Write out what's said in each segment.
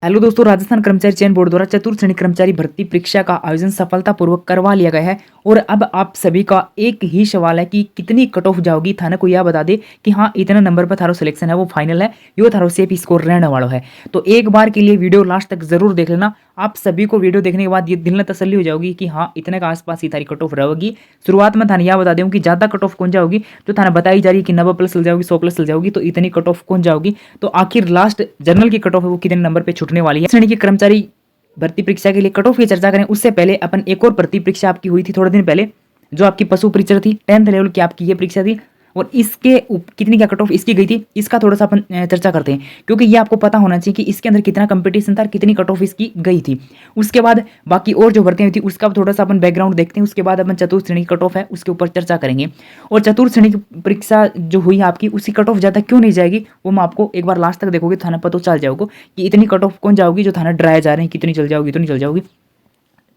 Hello दोस्तों, राजस्थान कर्मचारी चयन बोर्ड द्वारा चतुर्थ श्रेणी कर्मचारी भर्ती परीक्षा का आयोजन सफलतापूर्वक करवा लिया गया है। और अब आप सभी का एक ही सवाल है कि कितनी कट ऑफ जाओगी। थाने को यह बता दे कि हाँ, इतना नंबर पर थारो सिलेक्शन है, वो फाइनल है, यो थारो सेफ स्कोर रहने वाला है। तो एक बार के लिए वीडियो लास्ट तक जरूर देख लेना। आप सभी को वीडियो देखने के बाद ये दिल में तसल्ली हो जाओगी कि हाँ, इतने का आसपास ही थारी कट ऑफ रहेगी। शुरुआत में थाने यह बता दूँ कि ज़्यादा कट ऑफ कौन जाओगी, जो थाने बताई जा रही है कि 90+ चल जाओगी, 100+ चल जाओगी, तो इतनी कट ऑफ कौन जाओगी। तो आखिर लास्ट जनरल की कट ऑफ है वो कितने नंबर पे छूटने वाली है। श्रेणी की कर्मचारी भर्ती परीक्षा के लिए कट ऑफ की चर्चा करें उससे पहले अपन एक और भर्ती परीक्षा आपकी हुई थी थोड़े दिन पहले, जो आपकी पशु परीक्षा थी, 10th लेवल की आपकी ये परीक्षा थी। और इसके कितनी क्या कट ऑफ इसकी गई थी, इसका थोड़ा सा अपन चर्चा करते हैं, क्योंकि ये आपको पता होना चाहिए कि इसके अंदर कितना कंपटीशन था और कितनी कट ऑफ इसकी गई थी। उसके बाद बाकी और जो भर्तियां हुई थी उसका थोड़ा सा अपन बैकग्राउंड देखते हैं। उसके बाद अपन चतुर्थ श्रेणी की कट ऑफ है उसके ऊपर चर्चा करेंगे। और चतुर्थ श्रेणी की परीक्षा जो हुई आपकी, उसकी कट ऑफ ज़्यादा क्यों नहीं जाएगी, वो मैं आपको एक बार लास्ट तक देखोगे तो थाना पता चल जाओगे कि इतनी कट ऑफ कौन जाओगी, जो थाना डराया जा रहे हैं कितनी चल जाओगी, इतनी चल जाओगी।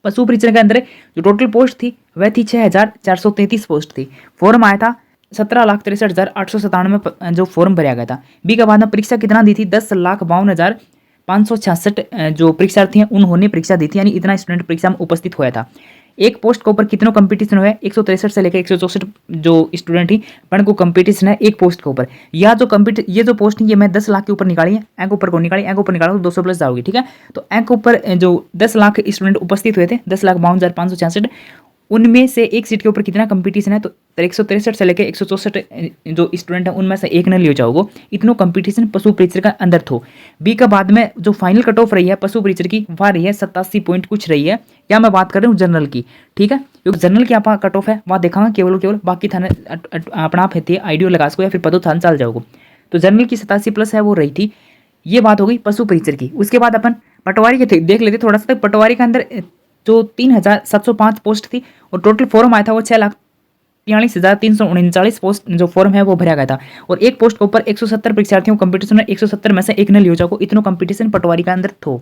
पशु परीक्षण के अंदर जो टोटल पोस्ट थी वह थी 6,433 पोस्ट थी। फॉर्म आया था 17,63,897 जो फॉर्म भरा गया था। बी के बाद में परीक्षा कितना दी थी, 10,52,566 जो परीक्षार्थी हैं उन्होंने परीक्षा दी थी, यानी इतना स्टूडेंट परीक्षा में उपस्थित हुआ था। एक पोस्ट के ऊपर कितनों कंपटीशन हुआ है, 163 से लेकर 164 जो स्टूडेंट ही पण को कंपटीशन है एक पोस्ट के ऊपर। या जो ये जो पोस्ट है ये मैं 10 लाख के ऊपर निकाली है, एंक ऊपर को निकाली, एंक ऊपर निकालो तो 200+ जाओगी, ठीक है। तो एंक ऊपर जो 10 लाख स्टूडेंट उपस्थित हुए थे, 10,52,566, उनमें से एक सीट के ऊपर कितना कंपटीशन है, तो 163 से लेकर 164 जो स्टूडेंट है उनमें से एक ने लियो जाओगे। इतनो कंपटीशन पशु परीक्षण का अंदर थो। बी का बाद में जो फाइनल कट ऑफ रही है पशु परीक्षण की वह रही है 87 पॉइंट कुछ रही है। या मैं बात कर रहा हूँ जनरल की, ठीक है, क्योंकि जनरल की आप कट ऑफ है वहाँ देखाऊंगा केवल बाकी थाने अपना आप है आइडियो लगा सको या फिर पदो थान चल जाओगे। तो जनरल की 87+ है वो रही थी। ये बात हो गई पशु परीक्षण की। उसके बाद अपन पटवारी के देख लेते थोड़ा सा। पटवारी के अंदर जो 3,705 पोस्ट थी और टोटल फॉर्म आया था वो 6,43,339 पोस्ट जो फॉर्म है वो भरा गया था। और एक पोस्ट के ऊपर 170 परीक्षार्थियों कंपटीशन में 170 में से एक ने लियो जाओ, इतनो कंपटीशन पटवारी का अंदर थो।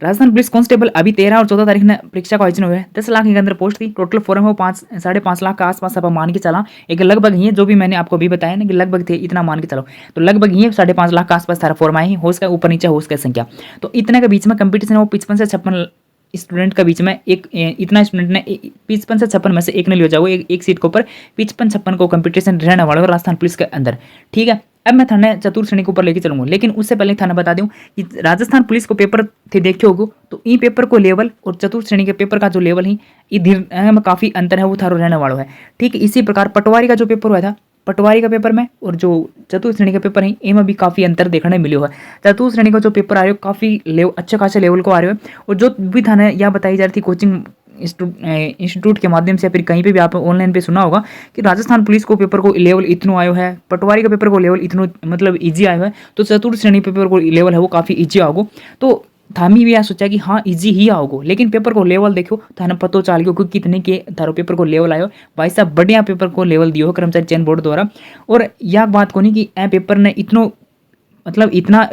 राजस्थान पुलिस कांस्टेबल अभी 13 और 14 तारीख ने परीक्षा का आयोजन हुआ है। 10 लाख के अंदर पोस्ट थी। टोटल फॉर्म है 5.5 लाख के आसपास आप मान के चला, एक लगभग ही है, जो भी मैंने आपको अभी बताया ना कि लगभग थे, इतना मान के चलो। तो लगभग ही 5.5 लाख के आसपास सारा फॉर्म आए हैं, होश का ऊपर नीचे होश का संख्या। तो इतने के बीच में कंपटीशन है वो 55 से 56 स्टूडेंट के बीच में एक इतना स्टूडेंट ने 55 से 56 में से एक ने लिया जाओ, एक सीट के ऊपर 55-56 को कंपटीशन रहने वाला है राजस्थान पुलिस के अंदर, ठीक है। अब मैं थाने चतुर्थ श्रेणी के ऊपर लेके चलूंगा, लेकिन उससे पहले थाना बता दूं कि राजस्थान पुलिस को पेपर थे देखे होगो, तो ई पेपर को लेवल और चतुर्थ श्रेणी के पेपर का जो लेवल है ये में काफी अंतर है, वो थारो रहने वाला है, ठीक है। इसी प्रकार पटवारी का जो पेपर हुआ था, पटवारी का पेपर में और जो चतुर्थ श्रेणी का पेपर है इनमें भी काफी अंतर देखने मिलो है। चतुर्थ श्रेणी का जो पेपर आ रहे हो काफी अच्छे खासे लेवल को आ रहे हो। और जो भी थाने यह बताई जा रही थी कोचिंग इंस्टीट्यूट के माध्यम से, फिर कहीं पे भी आप ऑनलाइन पे सुना होगा कि राजस्थान पुलिस को पेपर को लेवल इतना आयो है, पटवारी का पेपर को लेवल इतना मतलब इजी आयो है, तो चतुर्थ श्रेणी पेपर को लेवल है वो काफ़ी इजी आओगे। तो थामी भी यह सोचा कि हाँ इजी ही आओगो, लेकिन पेपर को लेवल देखो थाने पतो चल गयो कि कितने के थारो पेपर को लेवल आयो। भाई साहब बढ़िया पेपर को लेवल दियो है कर्मचारी चयन बोर्ड द्वारा। और यह बात को नहीं कि ए पेपर ने इतनो मतलब इतना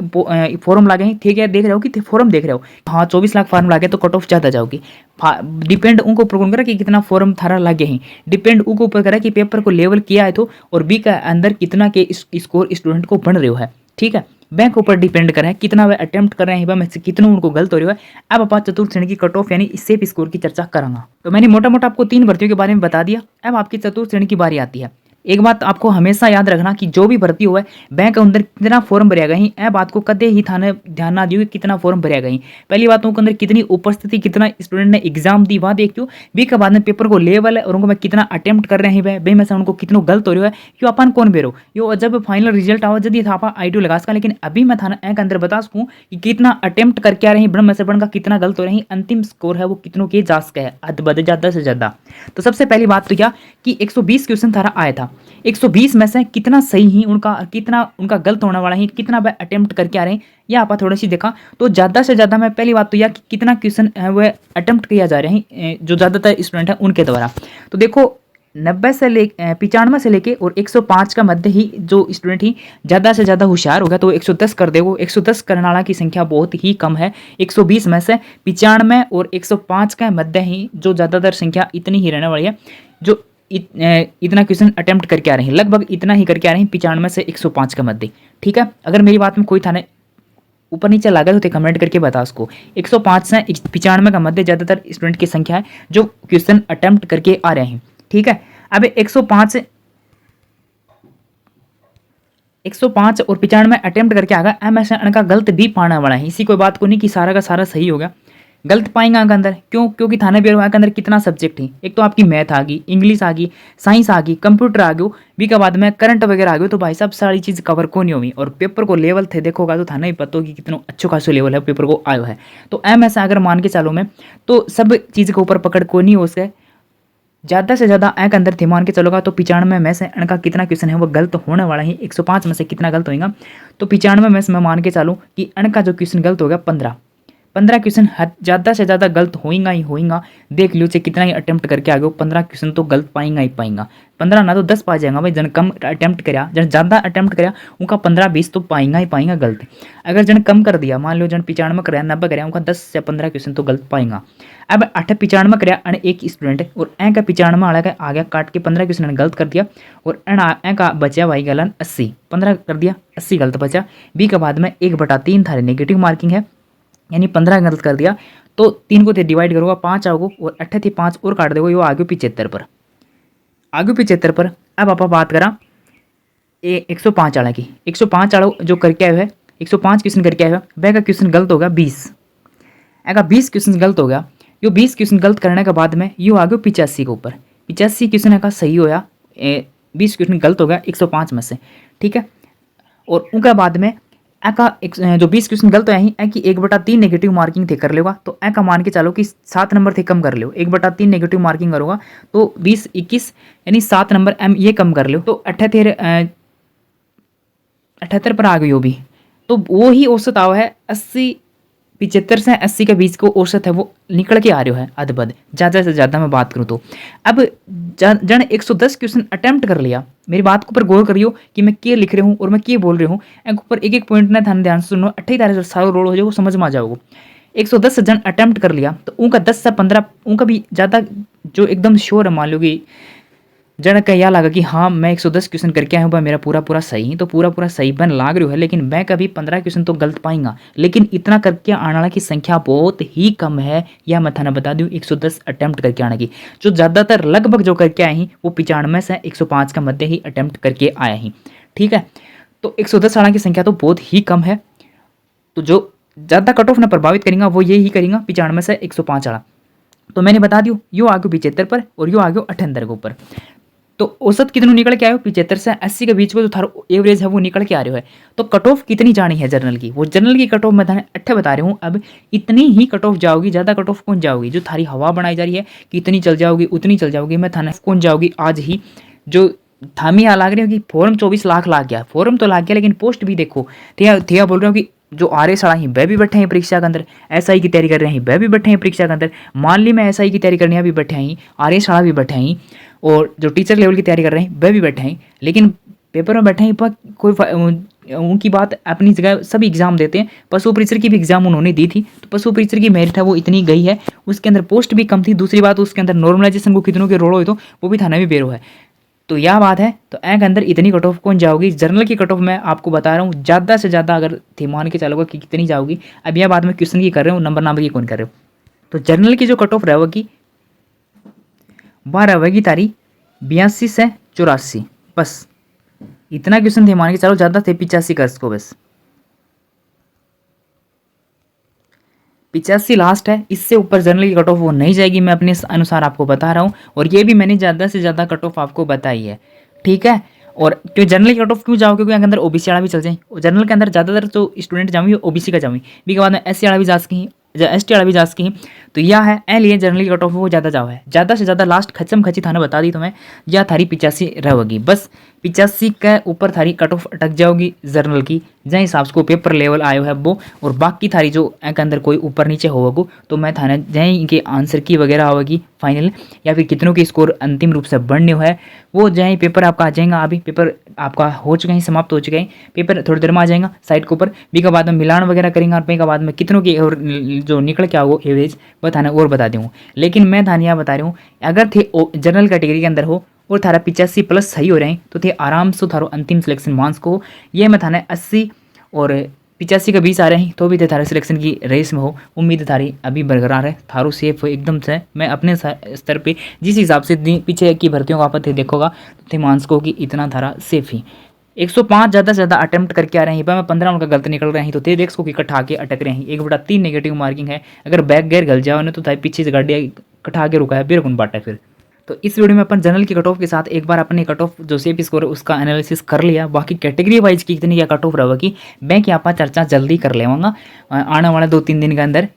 फॉर्म लागे हैं, ठीक है, देख रहे हो कि फॉर्म देख रहे हो, हाँ 24 लाख फॉर्म लागे तो कट ऑफ ज़्यादा जाओगी। डिपेंड उनको ऊपर कौन करा कि कितना फॉर्म थारा लागे हैं, डिपेंड उनको ऊपर करा कि पेपर को लेवल किया है तो, और बी का अंदर कितना के स्कोर स्टूडेंट को बन रहे हो है, ठीक है। बैंक ऊपर डिपेंड कर रहे हैं कितना वे अटेम्प्ट कर रहे हैं, में से कितना उनको गलत हो रही है। अब आप चतुर्थ श्रेणी की कट ऑफ यानी सेफ स्कोर की चर्चा करूंगा। तो मैंने मोटा मोटा आपको 3 भर्तियों के बारे में बता दिया। अब आपकी चतुर्थ श्रेणी की बारी आती है। एक बात आपको हमेशा याद रखना कि जो भी भर्ती हुआ है बैंक के अंदर कितना फॉर्म भरिया गई, ए बात को कदे ही थाने ध्यान ना दियो कि कितना फॉर्म भरिया गई। पहली बात उनके अंदर कितनी उपस्थिति, कितना स्टूडेंट ने एग्जाम दी, वहाँ देखियो। बी के बाद में पेपर को लेवल है और उनको मैं कितना अटेम्प्ट कर रहे हैं, बे में से उनको कितना गलत हो रहा है, यो अपन कौन बेरो यो जब फाइनल रिजल्ट आओ जल्दी था आप आइडियो लगा सका। लेकिन अभी मैं थाना के अंदर बता सकूँ कि कितना अटेम्प्ट करके आ रहे हैं, बड़ में से बड़ का कितना गलत हो रहे हैं, अंतिम स्कोर है वो कितनों के जा सका है अद बद ज़्यादा से ज़्यादा। तो सबसे पहली बात तो क्या कि 120 क्वेश्चन थारा आया था, 120 में से कितना सही ही उनका, कितना उनका गलत होने वाला है, कितना वे अटेम्प्ट करके आ रहे हैं, यह आप थोड़ी सी देखा। तो ज़्यादा से ज़्यादा मैं पहली बात तो यह कि कितना क्वेश्चन है वह अटेम्प्ट किया जा रहे हैं जो ज़्यादातर स्टूडेंट हैं उनके द्वारा। तो देखो 90 से 95 से लेके और 105 का मध्य ही जो स्टूडेंट ही ज़्यादा से ज़्यादा होशियार होगा तो 110 कर देगो। 110 करने वाला की संख्या बहुत ही कम है। 120 में से 95 और 105 का मध्य ही जो ज़्यादातर संख्या इतनी ही रहने वाली है जो इतना क्वेश्चन अटेम्प्ट करके आ रहे हैं, लगभग इतना ही करके आ रहे हैं 95 से 105 के मध्य, ठीक है। अगर मेरी बात में कोई थाने ऊपर नीचे लगा तो कमेंट करके बता उसको। 105 से 95 का मध्य ज़्यादातर स्टूडेंट की संख्या है जो क्वेश्चन अटेम्प्ट करके आ रहे हैं। ठीक है, अब 105 और 95 अटेम्प्ट करके आ गया। एम एस का गलत भी पाने वाला है, इसी कोई बात को नहीं कि सारा का सारा सही हो गया, गलत पाएंगे के अंदर। क्यों? क्योंकि थाने ब्यूरो के अंदर कितना सब्जेक्ट है, एक तो आपकी मैथ आ गई, इंग्लिश आ गई, साइंस आ गई, कंप्यूटर आ गयो, भी के बाद में करंट वगैरह आ गयो। तो भाई साहब सारी चीज़ कवर को नहीं हुई, और पेपर को लेवल थे देखोगा तो थाने ही पता हो कि कितना अच्छो खासो लेवल है पेपर को आयो है। तो एम एस अगर मान के चलो मैं, तो सब चीज़ के ऊपर पकड़ को नहीं हो सके, ज़्यादा से ज़्यादा एक अंदर थे मान के चलोगा तो 95 में से इनका कितना क्वेश्चन है वो गलत होने वाला है। 105 में से कितना गलत होगा, तो 95 में से मैं मान के चलूँ कि इनका जो क्वेश्चन गलत हो गया 15 क्वेश्चन ज़्यादा से ज़्यादा गलत होएगा ही होएगा। देख लो चाहे कितना ही अटेम्प्ट करके आ गए, 15 क्वेश्चन तो गलत पाएंगा ही पाएंगा। 15 ना तो 10 पा जाएगा भाई। जन कम अटेम्प्ट कराया, जन ज़्यादा अटेम्प्ट कराया उनका 15-20 तो पाएंगा ही पाएंगा गलत। अगर जन कम कर दिया, मान लो जन 95 कराया, 90 कराया, उनका 10 से 15 क्वेश्चन तो गलत पाएंगा। अब 95 कराया अन एक स्टूडेंट है, और ए का 95 वाला का आ गया काट के 15 क्वेश्चन गलत कर दिया, और ए का बचा भाई गलन 80, 15 कर दिया, 80 गलत बचा। बी के बाद में 1/3 थारे नेगेटिव मार्किंग है, यानी 15 गलत कर दिया। तो 3 को डिवाइड करोगा 5 आओगे, और 8 थी 5 और काट दोगे, वो आगे 75 पर, आगे 75 पर। अब आप बात करा 105 वाला की, 105 वाला जो करके आया है, 105 क्वेश्चन करके आया है, वह का क्वेश्चन गलत हो गया 20, अगर 20 क्वेश्चन गलत हो गया। यो 20 क्वेश्चन गलत करने के बाद में यो आ गया 85 के ऊपर, 85 क्वेश्चन का सही होया, 20 क्वेश्चन गलत हो गया 105 में से। ठीक है, और उनके बाद में जो 20 क्वेश्चन गलत है ए की 1/3 नेगेटिव मार्किंग थे कर लेगा, तो ए का मान के चलो कि 7 नंबर थे कम कर लो, 1/3 नेगेटिव मार्किंग करोगा तो 20 21 यानी 7 नंबर एम ये कम कर लो, तो 78 पर आ गई वो भी। तो वो ही औसत आओ है 75 से 80 के बीच को औसत है वो निकल के आ रहा है अदबद, ज़्यादा से ज़्यादा मैं बात करूँ तो। अब जन 110 क्वेश्चन अटेम्प्ट कर लिया, मेरी बात के ऊपर गौर करियो कि मैं क्या लिख रहा हूँ और मैं क्या बोल रहा हूँ, एक ऊपर एक एक पॉइंट ना ध्यान से सुनो, 28 तारीख सारा रोड हो जाओ समझ में आ जाओगे। 110 जन अटेम्प्ट कर लिया तो उनका 10 से 15 उनका भी ज़्यादा जो एकदम श्योर है, मान लो कि जन का यह लगा कि हाँ मैं 110 क्वेश्चन करके आया हूँ, मेरा पूरा सही, तो पूरा सही बन लाग रहा है, लेकिन मैं कभी 15 क्वेश्चन तो गलत पाएंगा, लेकिन इतना करके आने वाला की संख्या बहुत ही कम है। यह मैं थाना बता दूँ 110 अटेम्प्ट करके आने की, जो ज़्यादातर लगभग जो करके आए हैं वो 95 से 105 का मध्य ही अटेम्प्ट करके आए हैं। ठीक है, तो 110 आने की संख्या तो बहुत ही कम है। तो जो ज़्यादा कट ऑफ ने प्रभावित करेंगे वो ये ही करेंगे 95 से 105 आड़ा। तो मैंने बता दियो यो आ गयो 75 पर और यो आ गयो 78 के ऊपर। तो औसत कितनों निकल के आयो 75 से 80 के बीच में जो थारो एवरेज है वो निकल के आ रहा है। तो कट ऑफ कितनी जानी है जनरल की, वो जनरल की कट ऑफ मैं थाने 8 बता रहा हूँ। अब इतनी ही कट ऑफ जाओगी, ज़्यादा कट ऑफ कौन जाओगी, जो थारी हवा बनाई जा रही है कि इतनी चल जाओगी उतनी चल जाओगी, मैं थाने कौन जाओगी आज ही। जो थामी यहाँ लाग रही है कि फॉर्म 24 लाख लाग गया, फॉर्म तो लाग गया लेकिन पोस्ट भी देखो थिया बोल रहे हो कि जो आर एस ही वह भी बैठे हैं परीक्षा के अंदर, एसआई की तैयारी कर रहे हैं वह भी बैठे हैं परीक्षा के अंदर, मान ली मैं एसआई की तैयारी करने यहाँ भी बैठे हैं, आर एस भी बैठे हैं, और जो टीचर लेवल की तैयारी कर रहे हैं वह भी बैठे हैं, लेकिन पेपर में बैठे हैं पर कोई उनकी बात अपनी जगह सभी एग्जाम देते हैं। पशु परीक्षर की भी एग्जाम उन्होंने दी थी, तो पशु परीक्षर की मेरिट है वो इतनी गई है, उसके अंदर पोस्ट भी कम थी। दूसरी बात उसके अंदर नॉर्मलाइजेशन को कितनों के रोल हुए तो वो भी थाना भी बेरो है। तो यह बात है, तो ए के अंदर इतनी कट ऑफ कौन जाओगी। जर्नल की कट ऑफ मैं आपको बता रहा हूँ ज़्यादा से ज़्यादा अगर थी मान के चलोगे कि कितनी जाओगी। अब यह बात मैं क्वेश्चन की कर रहा हूँ, नंबर की कौन कर रहे हो। तो जर्नल की जो कट ऑफ रहेगी वह रहेगी तारी 82 से 84, बस इतना क्वेश्चन थे मान के चलो, ज़्यादा थे 85 कर इसको, बस 85 लास्ट है। इससे ऊपर जनरल की कट ऑफ वो नहीं जाएगी, मैं अपने अनुसार आपको बता रहा हूँ, और ये भी मैंने ज़्यादा से ज़्यादा कट ऑफ आपको बताई है। ठीक है, और क्यों जनरल की कट ऑफ क्यों जाओ, क्योंकि अंदर ओबीसी वाला भी चल जाए, और जनरल के अंदर ज़्यादातर जो स्टूडेंट जाऊँगी ओबीसी का जाऊँगी, बी के बाद में एससी वाला भी जा सकें, एसटी वाला भी जा सकें। तो यह है ए लिए जनरल की कट ऑफ वो ज़्यादा जाओ है, ज़्यादा से ज़्यादा लास्ट खचम खची थाने बता दी तुम्हें, या थारी 85 रहेगी, बस 85 के ऊपर थारी कट ऑफ अटक जाओगी जर्नल की, जहाँ हिसाब से पेपर लेवल आयो है वो, और बाकी थारी जो के अंदर कोई ऊपर नीचे होगा तो मैं थाने जहाँ के आंसर की वगैरह होगी फाइनल, या फिर कितनों की स्कोर अंतिम रूप से बढ़ने है वो जहाँ पेपर आपका आ जाएगा। अभी पेपर आपका हो चुके हैं, समाप्त हो चुके हैं, पेपर थोड़ी देर में आ जाएगा साइड के ऊपर, बी के बाद में मिलान वगैरह करेंगे, और बी के बाद में कितनों की और जो निकल के आओ एवरेज वह थाने और बता दूँ। लेकिन मैं थाने यहाँ बता रहा हूँ अगर थे जनरल कैटेगरी के अंदर हो और थारा 85 प्लस सही हो रहे हैं तो थे आराम से थारो अंतिम सिलेक्शन मार्क्स को, ये मैं थाने 80 और 85 का 20 आ रहे हैं तो भी थे थारे सिलेक्शन की रेस में हो। उम्मीद थारी अभी बरकरार है, थारो सेफ हो एकदम से। मैं अपने स्तर पे जिस हिसाब से पीछे की भर्तियों का आपत देखोगा तो थे मानसको कि इतना थारा सेफ ही। 105 ज़्यादा से ज़्यादा अटेम्प्ट करके आ रहे हैं, पर मैं 15 उनका गलत निकल रहे हैं तो तेज को कटा के अटक रहे हैं। 1/3 नेगेटिव मार्किंग है। अगर बैक गेयर गल जाओ ना तो थाई पीछे से गाड़ियाँ कटा के रुका है फिर कौन बाटा फिर। तो इस वीडियो में अपन जनरल की कट ऑफ के साथ एक बार अपने कट ऑफ जो सेफ स्कोर है उसका एनालिसिस कर लिया। बाकी कैटेगरी वाइज की कितनी क्या कट ऑफ रहा कि मैं क्या आप चर्चा जल्दी कर लेवांगा आने वाले 2-3 दिन के अंदर।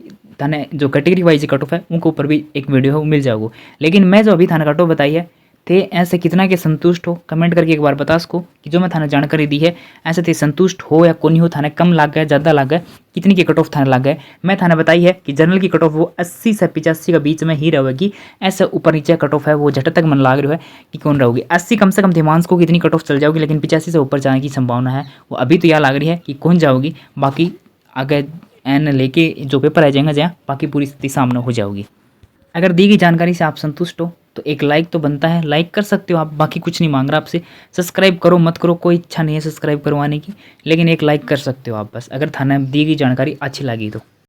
थाने जो कैटेगरी वाइज कट ऑफ है उनके ऊपर भी एक वीडियो है वो मिल जाओगे। लेकिन मैं जो अभी थाने कट ऑफ बताई है थे ऐसे कितना के संतुष्ट हो कमेंट करके एक बार बता सको कि जो मैं थाने जानकारी दी है ऐसे थे संतुष्ट हो या कोई हो। थाने कम लाग गए ज़्यादा लाग गए कितनी की कट ऑफ थाने लाग गए। मैं थाने बताई है कि जनरल की कट ऑफ वो 80 से 85 का बीच में ही रहेगी। ऐसे ऊपर नीचे कट ऑफ है वो झट तक मन लाग रहा है कि कौन रहोगी। 80 कम से कम दिमाग को कितनी कट ऑफ चल जाओगी, लेकिन 85 से ऊपर जाने की संभावना है वो अभी तो यह लाग रही है कि कौन जाओगी। बाकी आगे एन लेके जो पेपर आ जाएगा जहाँ बाकी पूरी स्थिति सामने हो जाओगी। अगर दी गई जानकारी से आप संतुष्ट हो तो एक लाइक तो बनता है, लाइक कर सकते हो आप, बाकी कुछ नहीं मांग रहा आपसे। सब्सक्राइब करो मत करो कोई इच्छा नहीं है सब्सक्राइब करवाने की, लेकिन एक लाइक कर सकते हो आप बस, अगर थाने दी गई जानकारी अच्छी लगी तो।